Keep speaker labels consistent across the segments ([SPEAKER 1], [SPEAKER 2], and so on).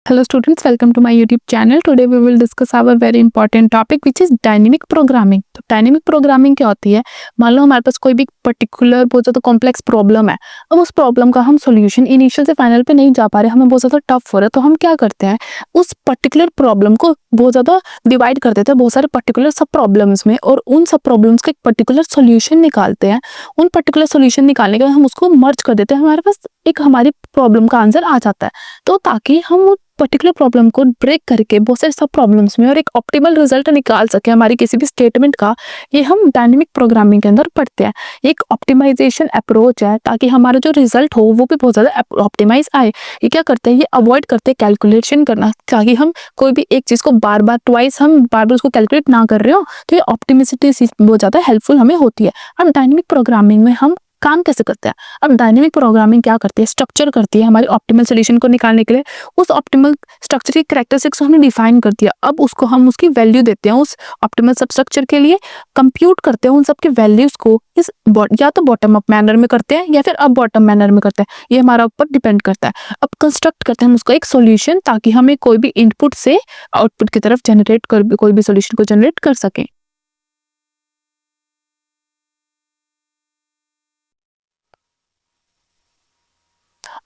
[SPEAKER 1] Hello students, welcome to my YouTube channel. Today we will discuss our very important topic which is dynamic programming. तो dynamic programming क्या होती है? मान लो हमारे पास कोई भी पर्टिकुलर बहुत ज़्यादा कॉम्प्लेक्स प्रॉब्लम है। अब उस प्रॉब्लम का हम सॉल्यूशन इनिशियल से फाइनल पे नहीं जा पा रहे, हमें बहुत ज़्यादा टफ हो रहा है, तो हम क्या करते हैं, उस पर्टिकुलर प्रॉब्लम को बहुत ज़्यादा डिवाइड कर देते हैं बहुत सारे पर्टिकुलर सब प्रॉब्लम्स में, और उन सब प्रॉब्लम्स का एक पर्टिकुलर सोल्यूशन निकालते हैं। उन पर्टिकुलर सोल्यूशन निकालने के बाद हम उसको मर्ज कर देते हैं, हमारे पास एक हमारी प्रॉब्लम का आंसर आ जाता है। तो ताकि हम वो पर्टिकुलर प्रॉब्लम को ब्रेक करके बहुत सारे सब प्रॉब्लम्स में और एक ऑप्टिमल रिजल्ट निकाल सके हमारी किसी भी स्टेटमेंट का, ये हम डायनेमिक प्रोग्रामिंग के अंदर पढ़ते हैं। एक ऑप्टिमाइजेशन अप्रोच है ताकि हमारा जो रिजल्ट हो वो भी बहुत ज़्यादा ऑप्टिमाइज आए। ये क्या करते हैं, ये अवॉइड करते हैं कैलकुलेशन करना, ताकि हम कोई भी एक चीज़ को बार बार उसको कैलकुलेट ना कर रहे हो। तो ये ऑप्टिमिसिटी बहुत ज़्यादा हेल्पफुल हमें होती है। अब डायनेमिक प्रोग्रामिंग में हम काम कैसे करते हैं? अब डायनेमिक प्रोग्रामिंग क्या करती है, स्ट्रक्चर करती है हमारे ऑप्टिमल सोल्यूशन को निकालने के लिए। उस ऑप्टिमल स्ट्रक्चर की कैरेक्टरिस्टिक्स को हमने डिफाइन कर दिया, अब उसको हम उसकी वैल्यू देते हैं उस ऑप्टिमल सब स्ट्रक्चर के लिए, कंप्यूट करते हैं उन सब के वैल्यूज को इस या तो बॉटम अप मैनर में करते हैं या फिर अब बॉटम मैनर में करते हैं, ये हमारा ऊपर डिपेंड करता है। अब कंस्ट्रक्ट करते हैं हम उसका एक सोल्यूशन, ताकि हमें कोई भी इनपुट से आउटपुट की तरफ जनरेट कर कोई भी सोल्यूशन को जनरेट कर सके।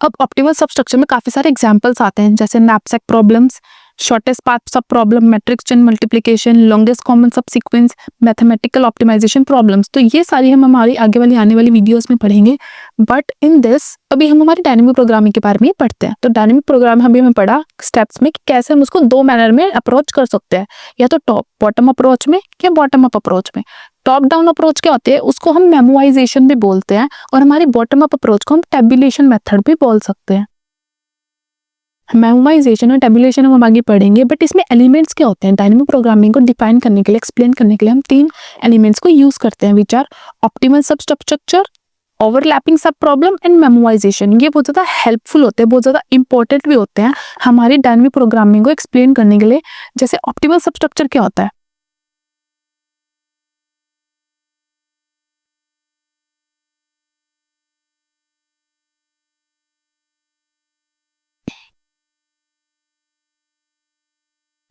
[SPEAKER 1] अब ऑप्टिमल सब स्ट्रक्चर में काफी सारे एग्जांपल्स आते हैं, जैसे नैपसैक प्रॉब्लम्स, शॉर्टेस्ट पाथ सब problem, matrix chain multiplication, longest common sub sequence, mathematical optimisation problems. तो ये सारी हम हमारी आने वाली वीडियोस में पढ़ेंगे। बट इन दिस अभी हम हमारी डायनेमिक प्रोग्रामिंग के बारे में पढ़ते हैं। तो डायनेमिक प्रोग्राम अभी हमें पढ़ा स्टेप्स में कि कैसे हम उसको दो मैनर में अप्रोच कर सकते हैं, या तो टॉप बॉटम अप्रोच में या बॉटम अप अप्रोच में। टॉप डाउन अप्रोच क्या होती है, उसको हम मेमोराइजेशन भी बोलते हैं, और हमारी बॉटम अप अप्रोच को हम टेबुलेशन मेथड भी बोल सकते हैं। मेमोराइजेशन और टेबुलेशन हम आगे पढ़ेंगे, बट इसमें एलिमेंट्स क्या होते हैं, डायनेमिक प्रोग्रामिंग को डिफाइन करने के लिए, एक्सप्लेन करने के लिए हम तीन एलिमेंट्स को यूज करते हैं, विच आर ऑप्टिमल सब स्ट्रक्चर, ओवरलैपिंग सब प्रॉब्लम एंड मेमोराइजेशन। ये बहुत ज़्यादा हेल्पफुल होते हैं, बहुत ज़्यादा इंपॉर्टेंट भी होते हैं हमारी डायनेमिक प्रोग्रामिंग को एक्सप्लेन करने के लिए। जैसे ऑप्टिमल सब स्ट्रक्चर क्या होता है,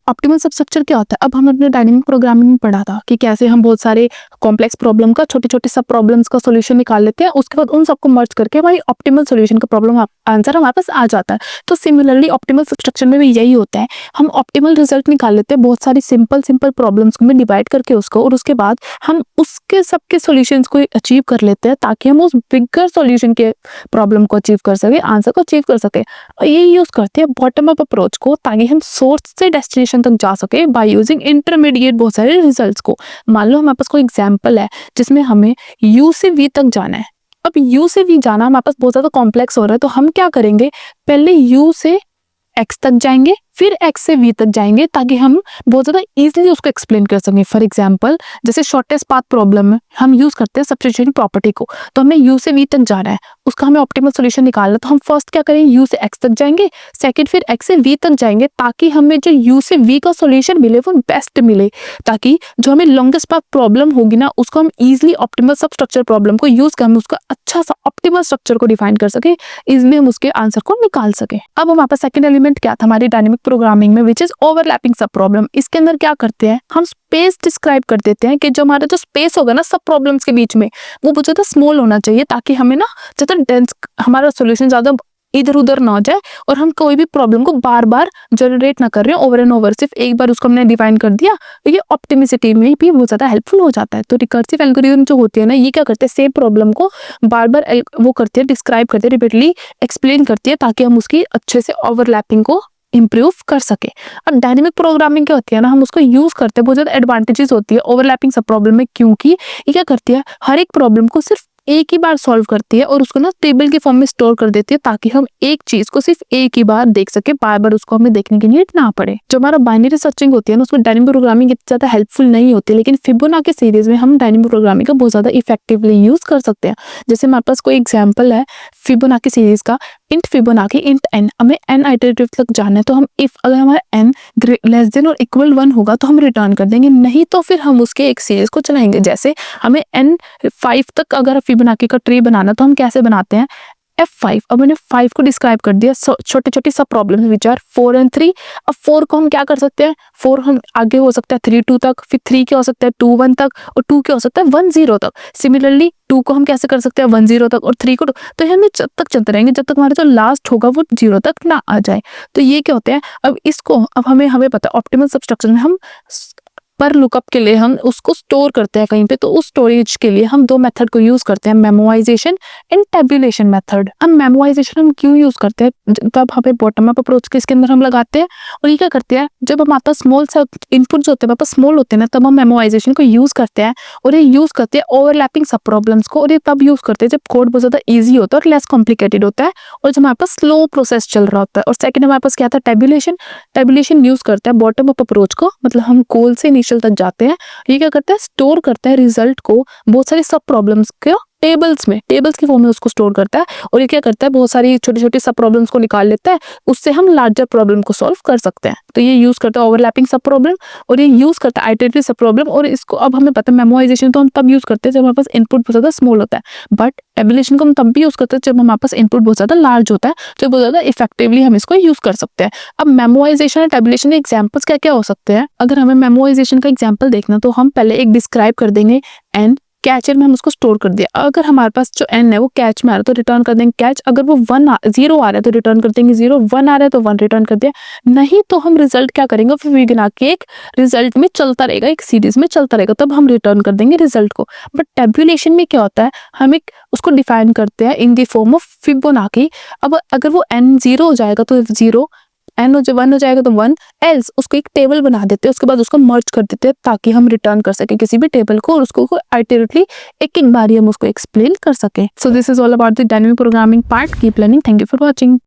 [SPEAKER 1] ऑप्टिमल सब स्ट्रक्चर क्या होता है, अब हम अपने डायनेमिक प्रोग्रामिंग में पढ़ा था कि कैसे हम बहुत सारे कॉम्प्लेक्स प्रॉब्लम का छोटे छोटे सब प्रॉब्लम्स का सॉल्यूशन निकाल लेते हैं, उसके बाद उन सबको मर्ज करके हमारी ऑप्टिमल सॉल्यूशन का प्रॉब्लम आंसर हमारे पास आ जाता है। तो सिमिलरली ऑप्टिमल सब स्ट्रक्चर में भी यही होता है, हम ऑप्टिमल रिजल्ट निकाल लेते हैं बहुत सारी सिंपल प्रॉब्लम्स में डिवाइड करके उसको, और उसके बाद हम उसके सबके सॉल्यूशंस को अचीव कर लेते हैं, ताकि हम उस बिगर सॉल्यूशन के प्रॉब्लम को अचीव कर सके, आंसर को अचीव कर सके। और ये यूज करते हैं बॉटम अप अप्रोच को, ताकि हम सोर्स से डेस्टिनेशन तक जा सके बाय यूजिंग इंटरमीडिएट बहुत सारे रिजल्ट्स को। मान लो हमारे पास कोई एग्जांपल है जिसमें हमें यू से वी तक जाना है। अब यू से वी जाना हमारे पास बहुत ज्यादा कॉम्प्लेक्स हो रहा है, तो हम क्या करेंगे, पहले यू से एक्स तक जाएंगे, फिर एक्स से वी तक जाएंगे, ताकि हम बहुत ज़्यादा इजीली उसको एक्सप्लेन कर सकें। फॉर एग्जांपल जैसे शॉर्टेस्ट पाथ प्रॉब्लम में हम यूज़ करते हैं सब्स्टिट्यूशन प्रॉपर्टी को, तो हमें यू से वी तक जाना है, उसका हमें ऑप्टिमल सॉल्यूशन निकालना है, तो हम फर्स्ट क्या करेंगे, यू से एक्स तक जाएंगे, सेकंड फिर एक्स से वी तक जाएंगे, ताकि हमें जो यू से वी का सॉल्यूशन मिले वो बेस्ट मिले, ताकि जो हमें लॉन्गेस्ट पाथ प्रॉब्लम होगी ना, उसको हम इजिली ऑप्टिमल सब स्ट्रक्चर प्रॉब्लम को यूज़ कर हम उसका अच्छा सा ऑप्टिमल स्ट्रक्चर को डिफाइन कर सके, इजिली हम उसके आंसर को निकाल सके। अब हमारे पास सेकंड एलिमेंट क्या था हमारी डायनेमिक प्रोग्रामिंग में, विच इज ओवरलैपिंग सब प्रॉब्लम। इसके अंदर क्या करते हैं, हम स्पेस डिस्क्राइब कर देते हैं कि जो हमारा जो स्पेस होगा ना सब प्रॉब्लम्स के बीच में, वो बहुत ज्यादा स्मॉल होना चाहिए, ताकि हमें ना ज्यादा डेंस हमारा सॉल्यूशन ज्यादा इधर उधर ना हो जाए, और हम कोई भी प्रॉब्लम को बार बार जनरेट ना कर रहे हैं ओवर एंड ओवर, सिर्फ एक बार उसको हमने डिफाइन कर दिया, तो ये ऑप्टिमिसिटी में भी बहुत ज्यादा हेल्पफुल हो जाता है। तो रिकर्सिव एल्गोरिथम जो होती है ना, ये क्या करते हैं, सेम प्रॉब्लम को बार बार वो करते हैं, डिस्क्राइब करते हैं, रिपीटली एक्सप्लेन करती है, ताकि हम उसकी अच्छे से ओवरलैपिंग को इंप्रूव कर सके। अब डायनेमिक प्रोग्रामिंग क्या होती है ना, हम उसको यूज करते हैं, बहुत ज्यादा एडवांटेजेस होती है ओवरलैपिंग सब प्रॉब्लम में, क्योंकि ये क्या करती है, हर एक प्रॉब्लम को सिर्फ एक ही बार सॉल्व करती है, और उसको ना टेबल के फॉर्म में स्टोर कर देती है, ताकि हम एक चीज को सिर्फ एक ही बार देख सके, बार बार उसको हमें देखने की नीड ना पड़े। जो हमारा बाइनरी सर्चिंग होती है ना, उसमें डायनेमिक प्रोग्रामिंग इतनी ज्यादा हेल्पफुल नहीं होती, लेकिन फिबोनाची सीरीज में हम डायनेमिक प्रोग्रामिंग का बहुत ज्यादा इफेक्टिवली यूज कर सकते हैं। जैसे हमारे पास कोई एग्जाम्पल है फिबोनाची सीरीज का, इंट फिबोनाची इंट एन, हमें एन आइटरेटिव तक जाना है, तो हम इफ अगर हमारा एन लेस देन और इक्वल 1 होगा तो हम रिटर्न कर देंगे, नहीं तो फिर हम उसके एक सीरीज को चलाएंगे। जैसे हमें एन 5 तक अगर फिबोनाची का ट्री बनाना, तो हम कैसे बनाते हैं, F5, अब मैंने 5 को डिस्क्राइब कर दिया, छोटे छोटे सब प्रॉब्लम विच आर 4 and 3। अब 4 को हम क्या कर सकते हैं, 4 हम आगे हो सकता है 3 2 तक, फिर 3 क्या हो सकता है 2 1 तक, और 2 क्या हो सकता है 1 0 तक। सिमिलरली 2 को हम कैसे कर सकते हैं 1 0 तक, और 3 को 2। तो हम जब तक चलते रहेंगे जब तक हमारा जो लास्ट होगा वो 0 तक ना आ जाए। तो ये क्या होता है, अब इसको अब हमें पता है ऑप्टिमल सबस्ट्रक्चर में हम पर लुकअप के लिए हम उसको स्टोर करते हैं कहीं पे, तो उस स्टोरेज के लिए हम दो मेथड को यूज करते हैं, मेमोराइजेशन एंड टेबुलेशन मेथड। अब मेमोराइजेशन हम क्यों यूज करते हैं, तब हमें बॉटम अप अप्रोच के इसके अंदर हम लगाते हैं। और ये क्या करते हैं, जब हमारे पास स्मॉल सा इनपुट जो होते हैं हमारे पास स्मॉल होते हैं ना, तब हम मेमोराइजेशन को यूज करते हैं। और ये यूज करते हैं ओवरलैपिंग सब प्रॉब्लम्स को, और ये तब यूज करते हैं जब कोड बहुत ज्यादा ईजी होता है और लेस कॉम्प्लिकेटेड होता है, और जब हमारे पास स्लो प्रोसेस चल रहा होता है। और सेकंड हमारे पास क्या था, टेबुलेशन। टेबुलेशन यूज करता है बॉटम अप अप्रोच को, मतलब हम गोल से इनिशियल तक जाते हैं। ये क्या करता है, स्टोर करता है रिजल्ट को बहुत सारी सब प्रॉब्लम्स के टेबल्स में, टेबल्स की फॉर्म में उसको स्टोर करता है। और ये क्या करता है, बहुत सारी छोटी छोटी सब प्रॉब्लम्स को निकाल लेता है, उससे हम लार्जर प्रॉब्लम को सॉल्व कर सकते हैं। तो ये यूज करता है ओवरलैपिंग सब प्रॉब्लम, और ये यूज करता है आइटरेटिव सब प्रॉब्लम। और इसको अब हमें पता है मेमोराइजेशन तो हम तब यूज करते हैं जब हमारे पास इनपुट बहुत ज्यादा स्मॉल होता है, बट टेबुलेशन को हम तब भी यूज करते हैं जब हमारे पास इनपुट बहुत ज्यादा लार्ज होता है, जो बहुत ज्यादा इफेक्टिवली हम इसको यूज कर सकते हैं। अब मेमोराइजेशन और टेबुलेशन के एग्जांपल्स क्या क्या हो सकते हैं। अगर हमें मेमोराइजेशन का एग्जांपल देखना तो हम पहले एक डिस्क्राइब कर देंगे एन, कैचर में हम उसको स्टोर कर दिया। अगर हमारे पास जो एन है वो कैच में आ रहा है तो रिटर्न कर देंगे कैच, अगर वो 0 आ रहा है तो रिटर्न कर देंगे 0, 1 आ रहा है तो 1 रिटर्न कर दिया। नहीं तो हम रिजल्ट क्या करेंगे, फिर वी बना के एक रिजल्ट में चलता रहेगा, एक सीरीज में चलता रहेगा, तब हम रिटर्न कर देंगे रिजल्ट को। बट टेबुलेशन में क्या होता है, हम एक उसको डिफाइन करते हैं in the form of Fibonacci. अब अगर वो n 0 हो जाएगा तो 0, n 1 हो जाएगा तो 1, एल्स उसको एक टेबल बना देते हैं, उसके बाद उसको मर्ज कर देते हैं ताकि हम रिटर्न कर सके किसी भी टेबल को, और उसको आइटरेटिवली एक एक बारी हम उसको एक्सप्लेन कर सके। So this is all about the dynamic programming part. Keep learning. Thank you for watching.